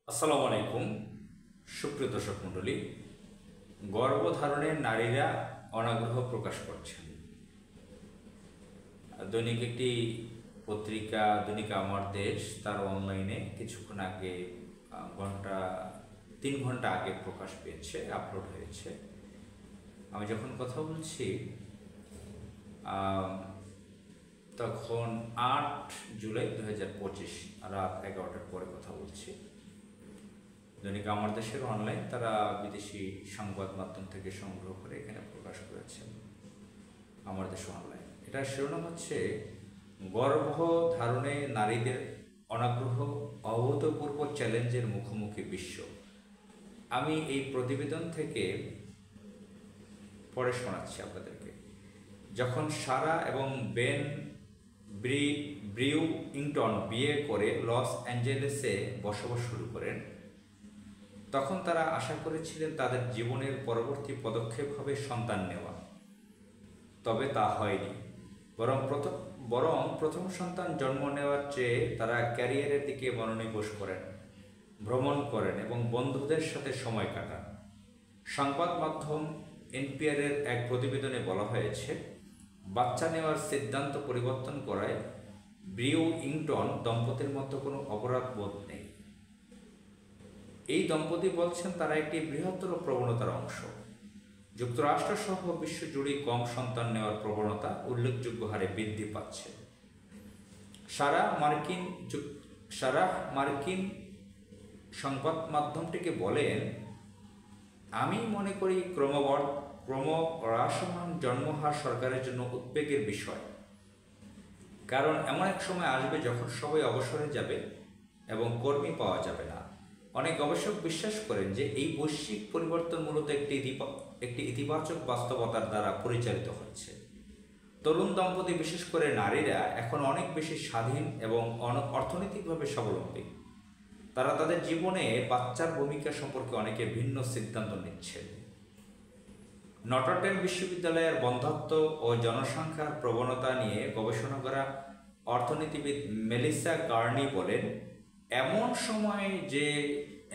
আসসালামু আলাইকুম সুপ্রিয় দর্শক মণ্ডলী। গর্ভধারণে নারীরা অনাগ্রহ প্রকাশ করছেন। দৈনিক একটি পত্রিকা দৈনিক আমার দেশ তার অনলাইনে কিছুক্ষণ আগে 3 ঘন্টা আগে প্রকাশ পেয়েছে, আপলোড হয়েছে। আমি যখন কথা বলছি তখন 8 জুলাই 2025 রাত 11টার পরে কথা বলছি। দৈনিক আমার দেশের অনলাইন তারা বিদেশি সংবাদ মাধ্যম থেকে সংগ্রহ করে এখানে প্রকাশ করেছেন। আমার দেশ অনলাইন, এটার শিরোনাম হচ্ছে গর্ভধারণে নারীদের অনাগ্রহ অভূতপূর্ব চ্যালেঞ্জের মুখোমুখি বিশ্ব। আমি এই প্রতিবেদন থেকে পড়ে শোনাচ্ছি আপনাদেরকে। যখন সারা এবং বেন ব্রিউইংটন বিয়ে করে লস অ্যাঞ্জেলেসে বসবাস শুরু করেন, তখন তারা আশা করেছিলেন তাদের জীবনের পরবর্তী পদক্ষেপ হবে সন্তান নেওয়া। তবে তা হয়নি। বরং প্রথম সন্তান জন্ম নেওয়ার চেয়ে তারা ক্যারিয়ারের দিকে মনোনিবেশ করেন, ভ্রমণ করেন এবং বন্ধুদের সাথে সময় কাটান। সংবাদ মাধ্যম এনপিআরের এক প্রতিবেদনে বলা হয়েছে, বাচ্চা নেওয়ার সিদ্ধান্ত পরিবর্তন করায় ব্রিউইংটন দম্পতির মধ্যে কোনো অপরাধ বোধ নেই। এই দম্পতি বলছেন তারা একটি বৃহত্তর প্রবণতার অংশ। যুক্তরাষ্ট্র সহ বিশ্বজুড়ে কম সন্তান নেওয়ার প্রবণতা উল্লেখযোগ্য হারে বৃদ্ধি পাচ্ছে। সারা মার্কিন সংবাদ মাধ্যমটিকে বলেন, আমি মনে করি ক্রমহ্রাসমান জন্মহার সরকারের জন্য উদ্বেগের বিষয়। কারণ এমন এক সময় আসবে যখন সবাই অবসরে যাবে এবং কর্মী পাওয়া যাবে না। অনেক গবেষক বিশ্বাস করেন যে এই বৈশ্বিক পরিবর্তন মূলত একটি ইতিবাচক বাস্তবতার দ্বারা পরিচালিত হচ্ছে। তরুণ দম্পতি, বিশেষ করে নারীরা, এখন অনেক বেশি স্বাধীন এবং অর্থনৈতিকভাবে স্বাবলম্বী। তারা তাদের জীবনে বাচ্চার ভূমিকা সম্পর্কে অনেকে ভিন্ন সিদ্ধান্ত নিচ্ছেন। নটরডেম বিশ্ববিদ্যালয়ের বন্ধ্যত্ব ও জনসংখ্যার প্রবণতা নিয়ে গবেষণা করা অর্থনীতিবিদ মেলিসা কার্নি বলেন,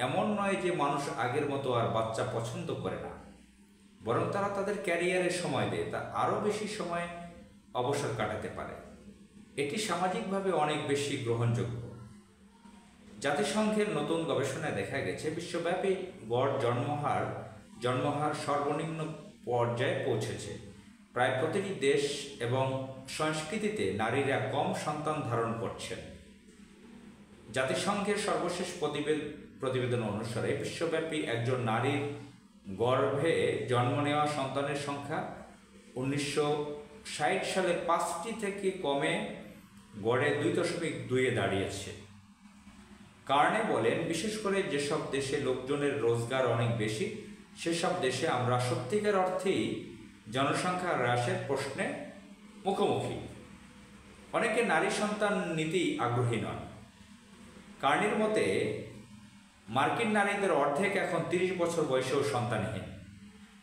এমন নয় যে মানুষ আগের মতো আর বাচ্চা পছন্দ করে না, বরং তারা তাদের ক্যারিয়ারে সময় দেয়, তা আরও বেশি সময় অবসর কাটাতে পারে। এটি সামাজিকভাবে অনেক বেশি গ্রহণযোগ্য। জাতিসংঘের নতুন গবেষণায় দেখা গেছে, বিশ্বব্যাপী গড় জন্মহার সর্বনিম্ন পর্যায়ে পৌঁছেছে। প্রায় প্রতিটি দেশ এবং সংস্কৃতিতে নারীরা কম সন্তান ধারণ করছেন। জাতিসংঘের সর্বশেষ প্রতিবেদন অনুসারে বিশ্বব্যাপী একজন নারীর গর্ভে জন্ম নেওয়া সন্তানের সংখ্যা 1960 সালে 5টি থেকে কমে গড়ে 2.2-এ দাঁড়িয়েছে। কারণে বলেন, বিশেষ করে যেসব দেশে লোকজনের রোজগার অনেক বেশি, সেসব দেশে আমরা সত্যিকার অর্থেই জনসংখ্যা হ্রাসের প্রশ্নে মুখোমুখি। অনেকে নারী সন্তান নিতেই আগ্রহী নন। কার্নির মতে, মার্কিন নারীদের অর্ধেক এখন 30 বছর বয়সেও সন্তানহীন।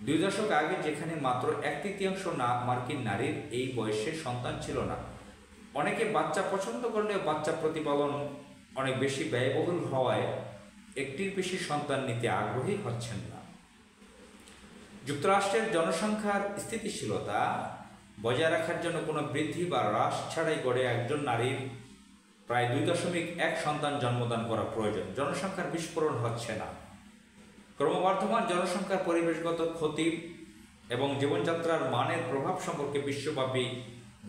2 দশক আগে যেখানে মাত্র 1/3 মার্কিন নারীর এই বয়সে সন্তান ছিল না, অনেকে বাচ্চা পছন্দ করলেও বাচ্চা প্রতিপালন অনেক বেশি ব্যয়বহুল হওয়ায় একটির বেশি সন্তান নিতে আগ্রহী হচ্ছেন না। যুক্তরাষ্ট্রের জনসংখ্যার স্থিতিশীলতা বজায় রাখার জন্য কোনো বৃদ্ধি বা হ্রাস ছাড়াই গড়ে একজন নারীর প্রায় 2.1 সন্তান জন্মদান করা প্রয়োজন। জনসংখ্যার বিস্ফোরণ হচ্ছে না। ক্রমবর্ধমান জনসংখ্যার পরিবেশগত ক্ষতি এবং জীবনযাত্রার মানের প্রভাব সম্পর্কে বিশ্বব্যাপী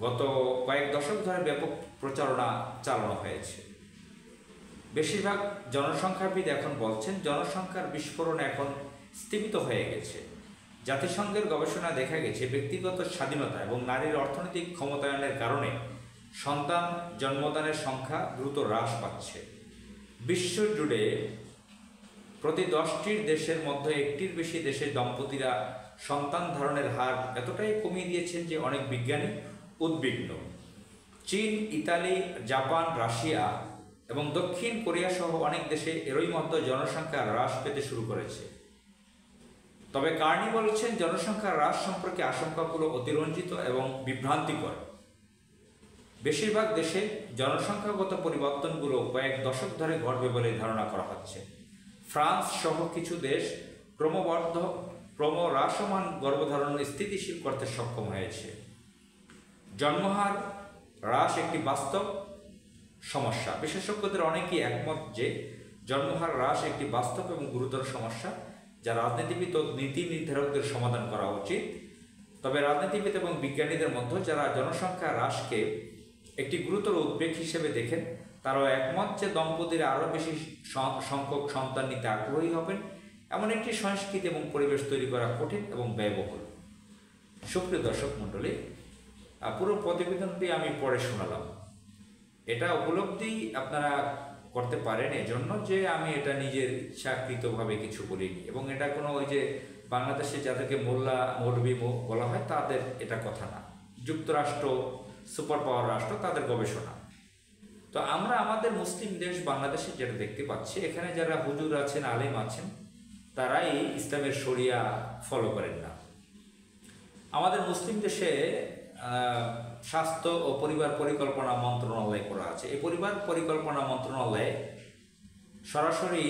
গত কয়েক দশক ধরে ব্যাপক প্রচারণা চালানো হয়েছে। বেশিরভাগ জনসংখ্যাবিদ এখন বলছেন, জনসংখ্যার বিস্ফোরণ এখন স্থিমিত হয়ে গেছে। জাতিসংঘের গবেষণায় দেখা গেছে, ব্যক্তিগত স্বাধীনতা এবং নারীর অর্থনৈতিক ক্ষমতায়নের কারণে সন্তান জন্মদানের সংখ্যা দ্রুত হ্রাস পাচ্ছে। বিশ্বজুড়ে প্রতি 10টির দেশের মধ্যে 1টির বেশি দেশে দম্পতিরা সন্তান ধারণের হার এতটাই কমিয়ে দিয়েছেন যে অনেক বিজ্ঞানী উদ্বিগ্ন। চীন, ইতালি, জাপান, রাশিয়া এবং দক্ষিণ কোরিয়া সহ অনেক দেশে এরই মধ্যে জনসংখ্যা হ্রাস পেতে শুরু করেছে। তবে কার্নি বলছেন, জনসংখ্যা হ্রাস সম্পর্কে আশঙ্কাগুলো অতিরঞ্জিত এবং বিভ্রান্তিকর। বেশিরভাগ দেশে জনসংখ্যাগত পরিবর্তনগুলো কয়েক দশক ধরে ঘটবে বলে ধারণা করা হচ্ছে। ফ্রান্স সহ কিছু দেশ ক্রমহ্রাসমান গর্ভধারণ স্থিতিশীল করতে সক্ষম হয়েছে। জন্মহার হ্রাস একটি বাস্তব সমস্যা। বিশেষজ্ঞদের অনেকেই একমত যে জন্মহার হ্রাস একটি বাস্তব এবং গুরুতর সমস্যা, যা রাজনীতিবিদ ও নীতি নির্ধারকদের সমাধান করা উচিত। তবে রাজনীতিবিদ এবং বিজ্ঞানীদের মধ্যে যারা জনসংখ্যা হ্রাসকে একটি গুরুতর উদ্বেগ হিসেবে দেখেন, তারাও একমত যে দম্পতিরা আরও বেশি সংখ্যক সন্তান নিতে আগ্রহী হবেন। এমন একটি সংস্কৃতি এবং পরিবেশ তৈরি করা কঠিন এবং ব্যয়বহুল। সুপ্রিয় দর্শক মণ্ডলী, পুরো প্রতিবেদনটি আমি পড়ে শোনালাম। এটা উপলব্ধি আপনারা করতে পারেন এজন্য যে আমি এটা নিজের ইচ্ছাকৃতভাবে কিছু বলিনি, এবং এটা কোনো ওই যে বাংলাদেশে যাদেরকে মোল্লা মৌলবি বলা হয় তাদের এটা কথা না। যুক্তরাষ্ট্র সুপার পাওয়ার রাষ্ট্র, তাদের গবেষণা। তো আমরা আমাদের মুসলিম দেশ বাংলাদেশে যেটা দেখতে পাচ্ছি, এখানে যারা হুজুর আছেন, আলেম আছেন, তারাই ইসলামের শরিয়া ফলো করেন না। আমাদের মুসলিম দেশে স্বাস্থ্য ও পরিবার পরিকল্পনা মন্ত্রণালয় করা আছে। এই পরিবার পরিকল্পনা মন্ত্রণালয়ে সরাসরি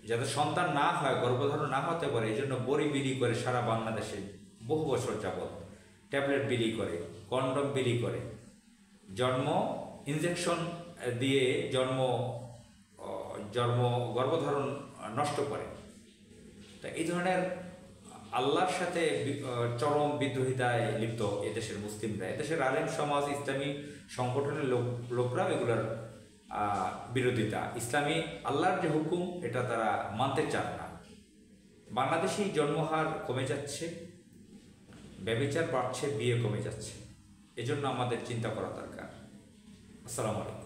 যাতে সন্তান না হয়, গর্ভধারণ না হতে পারে, এই জন্য বড়ি বিলি করে সারা বাংলাদেশে বহু বছর যাবৎ, ট্যাবলেট বিলি করে, কন্ডম বিলি করে, জন্ম ইনজেকশন দিয়ে গর্ভধারণ নষ্ট করে। তা এই ধরনের আল্লাহর সাথে চরম বিদ্রোহিতায় লিপ্ত এদেশের মুসলিমরা। এদেশের আলেম সমাজ, ইসলামী সংগঠনের লোকরা এগুলোর বিরোধিতা। ইসলামী আল্লাহর যে হুকুম এটা তারা মানতে চান না। বাংলাদেশেই জন্মহার কমে যাচ্ছে, ব্যভিচার বাড়ছে, বিয়ে কমে যাচ্ছে। এজন্য আমাদের চিন্তা করা দরকার। আসসালামু আলাইকুম।